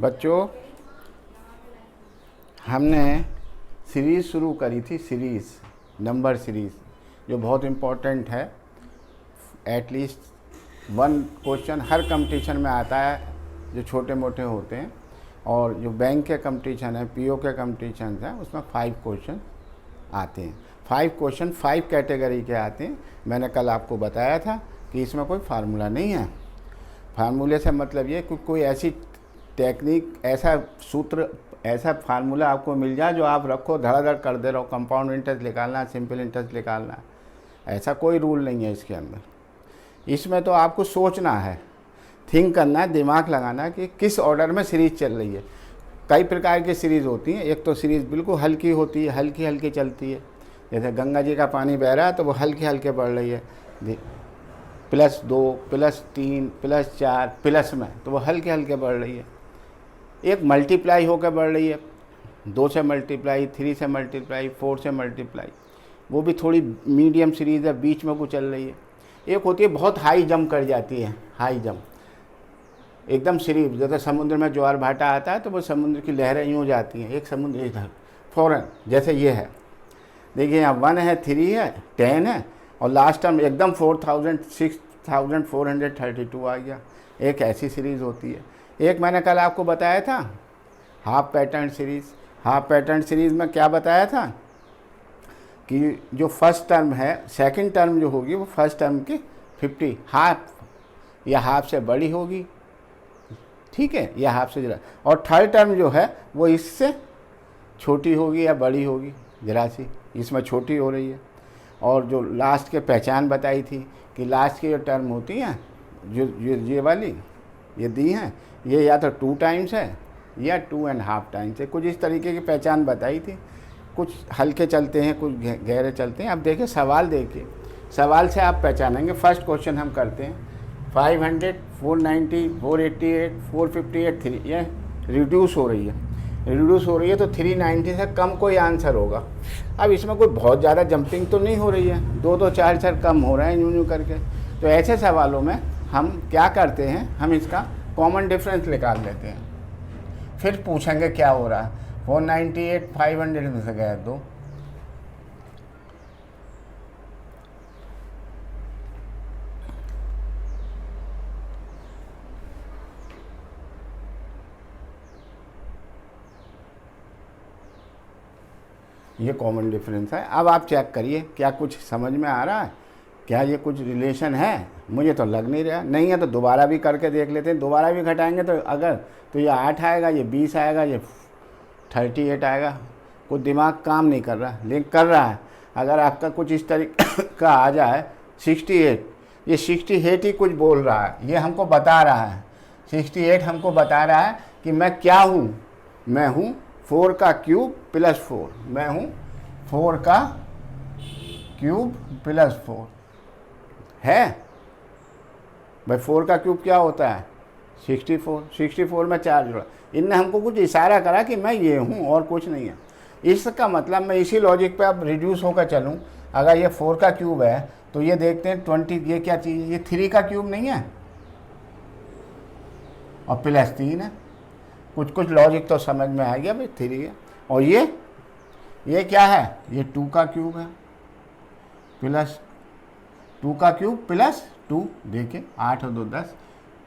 बच्चों, हमने सीरीज़ शुरू करी थी, सीरीज़ नंबर सीरीज़, जो बहुत इम्पोर्टेंट है। एटलीस्ट वन क्वेश्चन हर कंपटीशन में आता है जो छोटे मोटे होते हैं, और जो बैंक के कंपटीशन है, पीओ के कंपटीशन हैं, उसमें 5 क्वेश्चन आते हैं। 5 क्वेश्चन 5 कैटेगरी के आते हैं। मैंने कल आपको बताया था कि इसमें कोई फार्मूला नहीं है। फार्मूले से मतलब ये कोई ऐसी टेक्निक, ऐसा सूत्र, ऐसा फार्मूला आपको मिल जाए जो आप रखो, धड़ाधड़ कर दे रहो। कंपाउंड इंटरेस्ट निकालना है, सिंपल इंटरेस्ट निकालना है, ऐसा कोई रूल नहीं है इसके अंदर। इसमें तो आपको सोचना है, थिंक करना है, दिमाग लगाना है कि किस ऑर्डर में सीरीज़ चल रही है। कई प्रकार की सीरीज़ होती हैं। एक तो सीरीज़ बिल्कुल हल्की होती है, हल्की हल्की चलती है। जैसे गंगा जी का पानी बह रहा है तो वो हल्के हल्के बढ़ रही है, +2, +3, +4 प्लस में, तो वो हल्के हल्के बढ़ रही है। एक मल्टीप्लाई होकर बढ़ रही है, 2 से मल्टीप्लाई, 3 से मल्टीप्लाई, 4 से मल्टीप्लाई, वो भी थोड़ी मीडियम सीरीज़ है, बीच में कुछ चल रही है। एक होती है बहुत हाई जंप कर जाती है, हाई जंप एकदम सीरीज, जैसे समुद्र में ज्वार भाटा आता है तो वो समुद्र की लहरें यूँ जाती हैं, एक समुद्र इधर फ़ौरन, जैसे ये है। देखिए यहाँ 1 है, 3 है, 10 है, और लास्ट टाइम एकदम 6432 आ गया। एक ऐसी सीरीज़ होती है। एक मैंने कल आपको बताया था half pattern series. Half pattern series में क्या बताया था कि जो फर्स्ट टर्म है, सेकंड टर्म जो होगी वो फर्स्ट टर्म की 50 हाफ या हाफ से बड़ी होगी, ठीक है, या हाफ से ज़रा, और थर्ड टर्म जो है वो इससे छोटी होगी या बड़ी होगी, ज़रा सी इसमें छोटी हो रही है। और जो लास्ट के पहचान बताई थी कि लास्ट की जो टर्म होती हैं, जो ये वाली ये दी हैं, ये या तो 2 टाइम्स है या 2.5 टाइम्स है। कुछ इस तरीके की पहचान बताई थी। कुछ हल्के चलते हैं, कुछ गहरे चलते हैं। अब देखिए सवाल, देखिए सवाल से आप पहचानेंगे। फर्स्ट क्वेश्चन हम करते हैं। 500, 490, 488, 458, 3, ये रिड्यूस हो रही है। रिड्यूस हो रही है तो 390 से कम कोई आंसर होगा। अब इसमें कोई बहुत ज़्यादा जंपिंग तो नहीं हो रही है, 2-2, 4-4 कम हो रहे हैं यूँ करके। तो ऐसे सवालों में हम क्या करते हैं, हम इसका कॉमन डिफरेंस निकाल लेते हैं, फिर पूछेंगे क्या हो रहा है। 498 500 में से गया 2, ये कॉमन डिफरेंस है। अब आप चेक करिए क्या कुछ समझ में आ रहा है, क्या ये कुछ रिलेशन है। मुझे तो लग नहीं रहा। नहीं है तो दोबारा भी करके देख लेते हैं। दोबारा भी घटाएंगे तो अगर तो ये 8 आएगा, ये 20 आएगा, ये 38 आएगा। कुछ दिमाग काम नहीं कर रहा, लेकिन कर रहा है। अगर आपका कुछ इस तरीके का आ जाए 68, ये 68 ही कुछ बोल रहा है, ये हमको बता रहा है। 68 हमको बता रहा है कि मैं क्या हूँ। मैं हूँ 4 का क्यूब +4। मैं हूँ 4 का क्यूब +4 है भाई। 4 का क्यूब क्या होता है 64। 64 में 4 जोड़ा। इनने हमको कुछ इशारा करा कि मैं ये हूँ और कुछ नहीं है। इसका मतलब मैं इसी लॉजिक पे अब रिड्यूस होकर चलूँ। अगर ये 4 का क्यूब है तो ये देखते हैं 20, ये क्या चीज़ है, ये 3 का क्यूब नहीं है और +3 है। कुछ लॉजिक तो समझ में आ गया भाई, 3 है। और ये क्या है, ये 2 का क्यूब है, +2 का क्यूब +2। देखिए 8 और 2 10,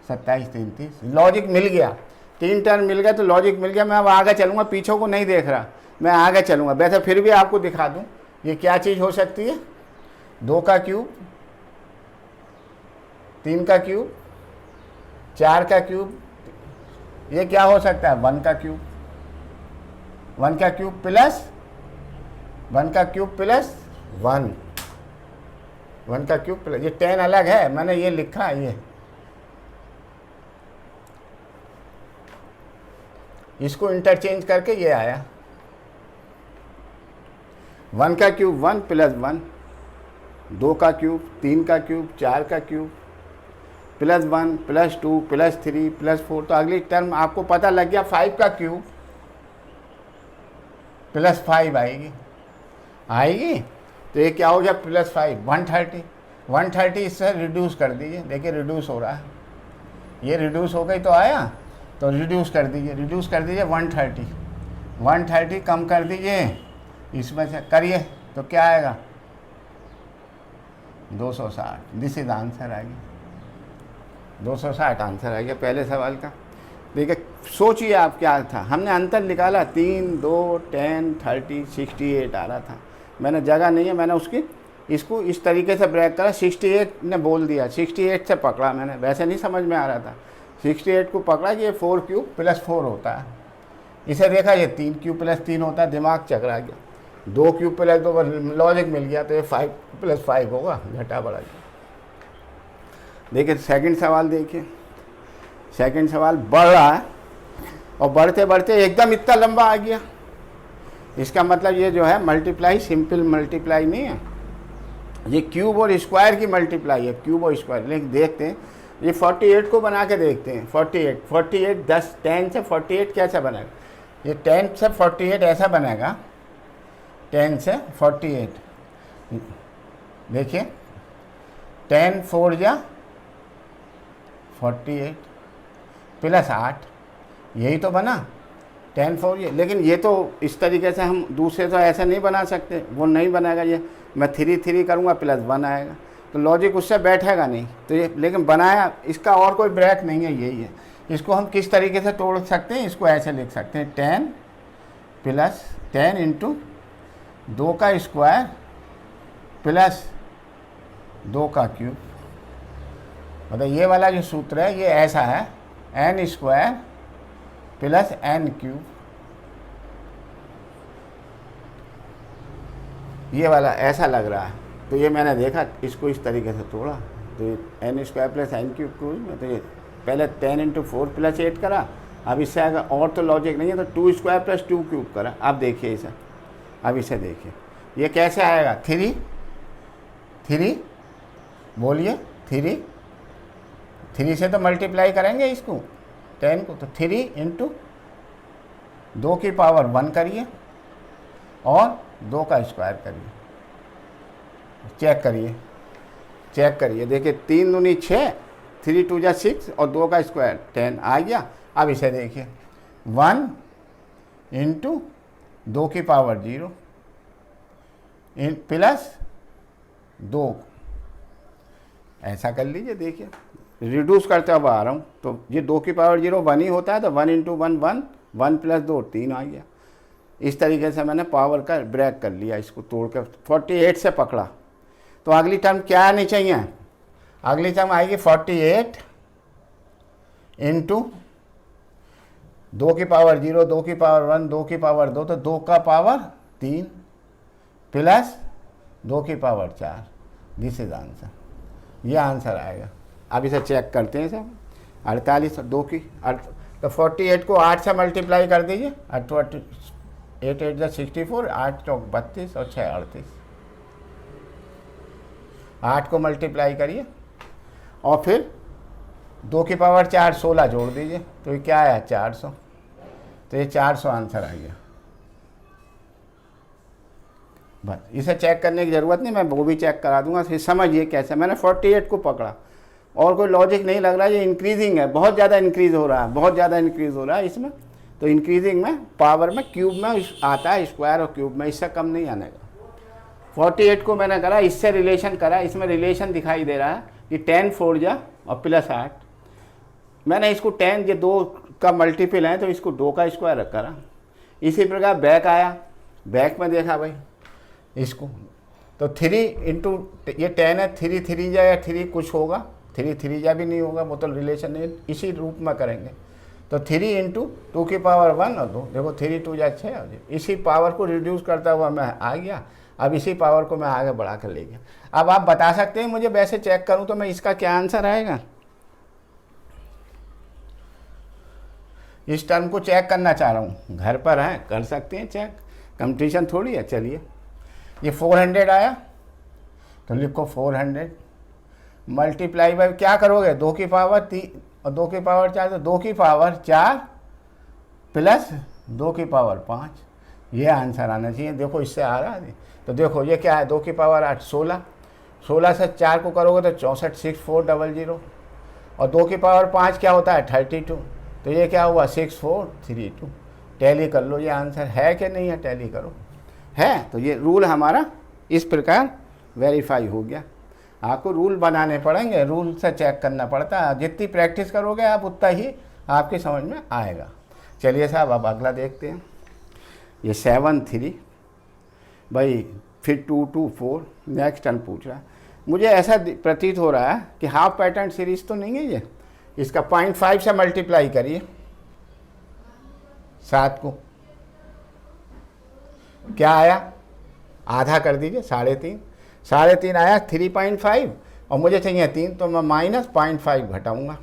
27 3 30। लॉजिक मिल गया, 3 टर्म मिल गया तो लॉजिक मिल गया। मैं अब आगे चलूँगा, पीछे को नहीं देख रहा, मैं आगे चलूँगा। वैसे फिर भी आपको दिखा दूँ ये क्या चीज़ हो सकती है। 2 का क्यूब, 3 का क्यूब, 4 का क्यूब, ये क्या हो सकता है 1 का क्यूब। 1 का क्यूब +1 का क्यूब +1, 1 का क्यूब प्लस, ये 10 अलग है, मैंने ये लिखा है। ये इसको इंटरचेंज करके ये आया 1 का क्यूब 1 +1, 2 का क्यूब, 3 का क्यूब, 4 का क्यूब, +1 +2 +3 +4। तो अगली टर्म आपको पता लग गया 5 का क्यूब +5 आएगी। तो ये क्या हो गया +5, 130। 130 इससे रिड्यूस कर दीजिए। देखिए रिड्यूस हो रहा है, ये रिड्यूस हो गई तो आया। तो रिड्यूस कर दीजिए 130, 130 कम कर दीजिए इसमें से, करिए तो क्या आएगा 260। दिस इज आंसर आ गया 260 आंसर आ गया पहले सवाल का। देखिए सोचिए आप क्या था, हमने अंतर निकाला 3, 2, 10, 30, 68 आ रहा था। मैंने जगह नहीं है, मैंने इसको इस तरीके से ब्रेक करा, 68 ने बोल दिया, 68 से पकड़ा मैंने, वैसे नहीं समझ में आ रहा था। 68 को पकड़ा कि ये 4 क्यूब प्लस 4 होता है, इसे देखा ये 3 क्यूब प्लस 3 होता है, दिमाग चकरा गया। 2 क्यूब प्लस 2 लॉजिक मिल गया, तो ये 5 प्लस 5 होगा, घटा बढ़ा गया। देखिए सेकंड सवाल, देखिए सेकंड सवाल बढ़ रहा है और बढ़ते बढ़ते एकदम इतना लंबा आ गया। इसका मतलब ये जो है मल्टीप्लाई सिंपल मल्टीप्लाई नहीं है, ये क्यूब और स्क्वायर की मल्टीप्लाई है, क्यूब और स्क्वायर। लेकिन देखते हैं ये 48 को बना के देखते हैं। 48 10 से 48 कैसा बनेगा, ये 10 से 48 ऐसा बनेगा, 10 से 48। देखिए 10 4 जा 48 प्लस 8, यही तो बना 10 4 ये। लेकिन ये तो इस तरीके से हम दूसरे तो ऐसा नहीं बना सकते, वो नहीं बनाएगा। ये मैं 3 3 करूँगा प्लस 1 आएगा, तो लॉजिक उससे बैठेगा नहीं। तो ये लेकिन बनाया, इसका और कोई ब्रेक नहीं है, यही है। इसको हम किस तरीके से तोड़ सकते हैं, इसको ऐसे लिख सकते हैं 10 प्लस 10 इंटू 2 का स्क्वायर प्लस 2 का क्यूब। मतलब ये वाला जो सूत्र है ये ऐसा है, n square plus n cube, ये वाला ऐसा लग रहा है। तो ये मैंने देखा, इसको इस तरीके से तोड़ा, तो ये n square plus n cube में, तो ये पहले 10 इंटू 4 प्लस 8 करा। अब इससे अगर और तो लॉजिक नहीं है, तो 2 स्क्वायर प्लस 2 क्यूब करा। अब देखिए इसे, अब इसे देखिए ये कैसे आएगा, 3 बोलिए 3 से तो मल्टीप्लाई करेंगे इसको 10 को, तो 3 इंटू 2 की पावर 1 करिए और 2 का स्क्वायर करिए। चेक करिए देखिए 3 दूनी 6, 3 2 जा 6 और 2 का स्क्वायर 10 आ गया। अब इसे देखिए 1 इंटू 2 की पावर 0 प्लस 2, ऐसा कर लीजिए। देखिए रिड्यूस करते हुए आ रहा हूँ, तो ये 2 की पावर 0 1 ही होता है, तो 1 इंटू 1 1, 1 प्लस 2 3 आ गया। इस तरीके से मैंने पावर का ब्रेक कर लिया, इसको तोड़ कर 48 से पकड़ा। तो अगली टर्म क्या आनी चाहिए, अगली टर्म आएगी 48 इंटू 2 की पावर 0, 2 की पावर 1, 2 की पावर 2, तो 2 का पावर 3 प्लस 2 की पावर 4। दिस इज आंसर, ये आंसर आएगा। अब इसे चेक करते हैं सब, 48 2 की, तो 48 को 8 से मल्टीप्लाई कर दीजिए, 8 8 जा 64, 8 चौक 32 और 6 38। 8 को मल्टीप्लाई करिए और फिर 2 की पावर 4 16 जोड़ दीजिए, तो ये क्या आया 400। तो ये 400 आंसर आ गया। बस इसे चेक करने की ज़रूरत नहीं, मैं वो भी चेक करा दूंगा। फिर समझिए कैसे मैंने 48 को पकड़ा, और कोई लॉजिक नहीं लग रहा है। ये इंक्रीजिंग है, बहुत ज़्यादा इंक्रीज़ हो रहा है, बहुत ज़्यादा इंक्रीज़ हो रहा है इसमें। तो इंक्रीजिंग में पावर में क्यूब में आता है, स्क्वायर और क्यूब में, इससे कम नहीं आने का। 48 को मैंने करा, इससे रिलेशन करा, इसमें रिलेशन दिखाई दे रहा है कि 10 4 जा और प्लस 8। मैंने इसको 10, ये 2 का मल्टीपल है, तो इसको 2 का स्क्वायर करा। इसी प्रकार बैक आया, बैक में देखा भाई इसको, तो 3 इंटू ये 10 है, 3 3 जा या 3 कुछ होगा, 3 3 जा भी नहीं होगा, वो तो रिलेशन नहीं, इसी रूप में करेंगे। तो 3 इंटू 2 की पावर 1 और 2, देखो 3 2 जा 6, इसी पावर को रिड्यूस करता हुआ मैं आ गया। अब इसी पावर को मैं आगे बढ़ा कर ले गया। अब आप बता सकते हैं मुझे, वैसे चेक करूं तो मैं इसका क्या आंसर आएगा। इस टर्म को चेक करना चाह रहा हूँ, घर पर है कर सकते हैं चेक, कंपटीशन थोड़ी है। चलिए ये 400 आया, तो लिखो 400 मल्टीप्लाई बाय क्या करोगे, 2 की पावर 3 और 2 की पावर 4, तो 2 की पावर 4 प्लस 2 की पावर 5, ये आंसर आना चाहिए। देखो इससे आ रहा है, तो देखो ये क्या है, 2 की पावर 8 16, 16 से 4 को करोगे तो 64 6400, और 2 की पावर 5 क्या होता है 32, तो ये क्या हुआ 6432। टैली कर लो, ये आंसर है कि नहीं है, टैली करो, है। तो ये रूल हमारा इस प्रकार वेरीफाई हो गया। आपको रूल बनाने पड़ेंगे, रूल से चेक करना पड़ता है। जितनी प्रैक्टिस करोगे आप उतना ही आपकी समझ में आएगा। चलिए साहब अब अगला देखते हैं। ये 7-3 भाई, फिर 2-2-4 नेक्स्ट टर्न पूछ रहा है। मुझे ऐसा प्रतीत हो रहा है कि हाफ पैटर्न सीरीज तो नहीं है ये। इसका 0.5 से मल्टीप्लाई करिए 7 को, क्या आया, आधा कर दीजिए, 3.5। 3.5 आया 3.5 और मुझे चाहिए 3, तो मैं -0.5 घटाऊंगा।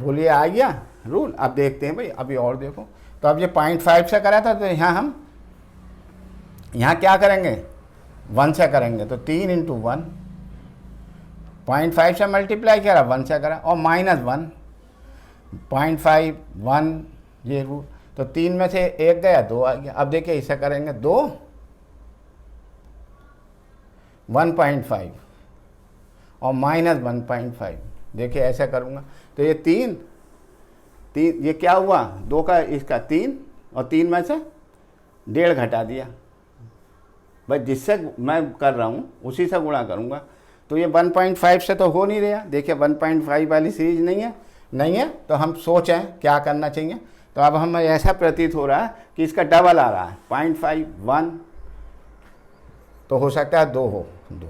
बोलिए आ गया रूल। अब देखते हैं भाई, अभी और देखो। तो अब ये 0.5 से करा था, तो हम यहाँ क्या करेंगे, 1 से करेंगे। तो 3 × 1, 0.5 से मल्टीप्लाई करा, 1 से करा, और -1, 0.5 1, ये रूल। तो 3 में से 1 गया, 2 आ गया। अब देखिए इसे करेंगे 2 1.5 और -1.5। देखिए ऐसा करूँगा तो ये 3 ये क्या हुआ, 2 का इसका 3 और 3 में से 1.5 घटा दिया। बस जिससे मैं कर रहा हूँ उसी से गुणा करूँगा। तो ये 1.5 से तो हो नहीं रहा। देखिए 1.5 वाली सीरीज नहीं है। तो हम सोचें क्या करना चाहिए। तो अब हमें ऐसा प्रतीत हो रहा है कि इसका डबल आ रहा है, 0.5 1, तो हो सकता है 2 हो, 2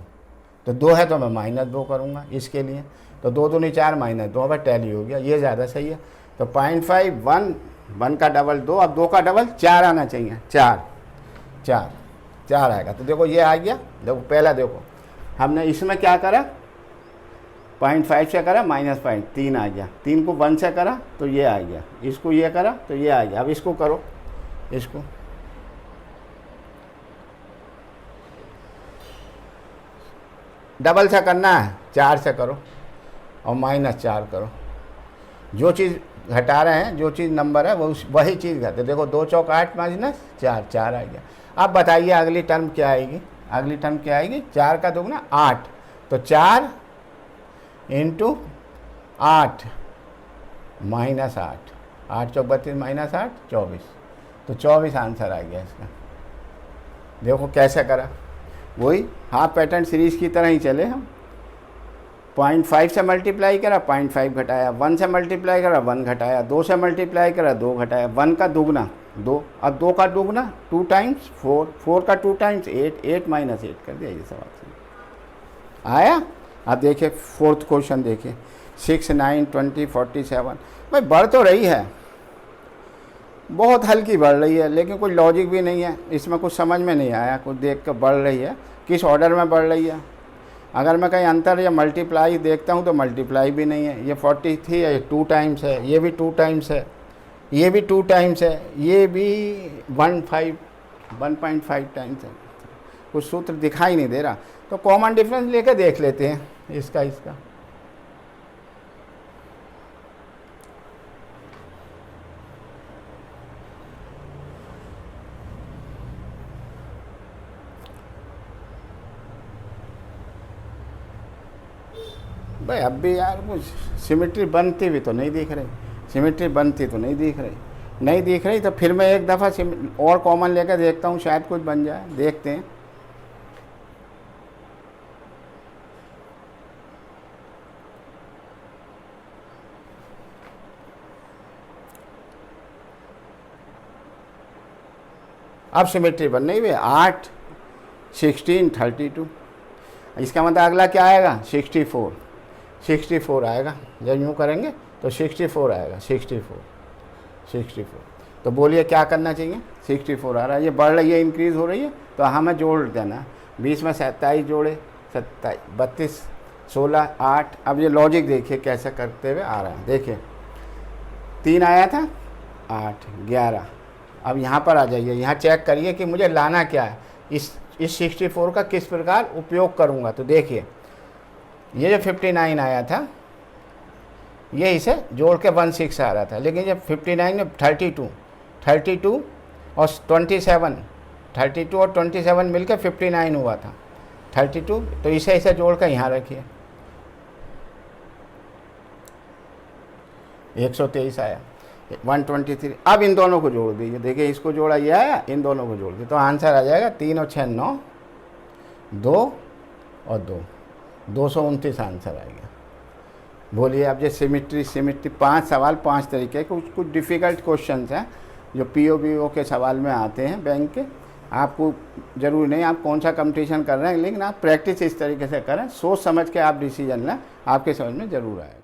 तो 2 है तो मैं -2 करूँगा इसके लिए। तो 2 दूनी 4 -2, अब टैली हो गया, ये ज़्यादा सही है। तो 0.5 1 का डबल 2, अब 2 का डबल 4 आना चाहिए, 4 आएगा। तो देखो ये आ गया। देखो पहला देखो हमने इसमें क्या करा, 0.5 से करा -3 आ गया। 3 को 1 से करा तो ये आ गया, इसको ये करा तो ये आ गया। अब इसको करो, इसको डबल से करना है, 4 से करो और -4 करो। जो चीज़ घटा रहे हैं, जो चीज़ नंबर है वो वही चीज़ घटे। देखो 2 चौक 8 -4, 4 आ गया। अब बताइए अगली टर्म क्या आएगी। अगली टर्म क्या आएगी, 4 का दोगुना 8, तो 4 × 8 -8, 8 चौक 32 -8 24, तो 24 आंसर आ गया इसका। देखो कैसे करा, वही हाफ पैटर्न सीरीज की तरह ही चले हम। 0.5 से मल्टीप्लाई करा, 0.5 घटाया, 1 से मल्टीप्लाई करा, 1 घटाया, 2 से मल्टीप्लाई करा, 2 घटाया, 1 का दुगना 2, अब 2 का दुगना 2 टाइम्स 4, 4 का 2 टाइम्स 8, 8 - 8 कर दिया। ये सब आया। अब देखिए 4th क्वेश्चन देखिए, 6 9 20 47। भाई बढ़ तो रही है, बहुत हल्की बढ़ रही है, लेकिन कोई लॉजिक भी नहीं है इसमें, कुछ समझ में नहीं आया। कुछ देख कर बढ़ रही है, किस ऑर्डर में बढ़ रही है। अगर मैं कहीं अंतर या मल्टीप्लाई देखता हूँ तो मल्टीप्लाई भी नहीं है। ये 43 है, ये 2 टाइम्स है, ये भी 2 टाइम्स है, ये भी 2 टाइम्स है, ये भी 1.5 टाइम्स है। कुछ सूत्र दिखाई नहीं दे रहा। तो कॉमन डिफरेंस लेकर देख लेते हैं इसका। भाई अब भी यार कुछ सिमेट्री बनती भी तो नहीं दिख रही, नहीं दिख रही। तो फिर मैं एक दफ़ा और कॉमन लेकर देखता हूँ, शायद कुछ बन जाए, देखते हैं। अब सिमेट्री बन नहीं हुई, 8 16 32। इसका मतलब अगला क्या आएगा, 64 आएगा। जब यूँ करेंगे तो 64 आएगा, 64। तो बोलिए क्या करना चाहिए, 64 आ रहा है, ये बढ़ रही है, इंक्रीज़ हो रही है, तो हमें जोड़ देना। 20 में 27 जोड़े, 27 32 16 8। अब ये लॉजिक देखिए कैसे करते हुए आ रहा है। देखिए 3 आया था, 8 11। अब यहाँ पर आ जाइए, यहाँ चेक करिए कि मुझे लाना क्या है, इस 64 का किस प्रकार उपयोग करूँगा। तो देखिए ये जो 59 आया था, ये इसे जोड़ के 16 आ रहा था, लेकिन जब 59 में 32 और 27, 32 और 27 मिलकर 59 हुआ था, 32। तो इसे जोड़ कर यहाँ रखिए, 123 आया। 123। अब इन दोनों को जोड़ दीजिए, देखिए इसको जोड़ा ये आया, इन दोनों को जोड़ दीजिए तो आंसर आ जाएगा 3 और 6 9, 2 और 2, 229 आंसर आएगा। बोलिए अब ये सिमिट्री 5 सवाल 5 तरीके के, कुछ डिफ़िकल्ट क्वेश्चंस हैं जो PO के सवाल में आते हैं बैंक के। आपको ज़रूरी नहीं आप कौन सा कंपटीशन कर रहे हैं, लेकिन आप प्रैक्टिस इस तरीके से करें, सोच समझ के आप डिसीजन लें, आपके समझ में ज़रूर आएगा।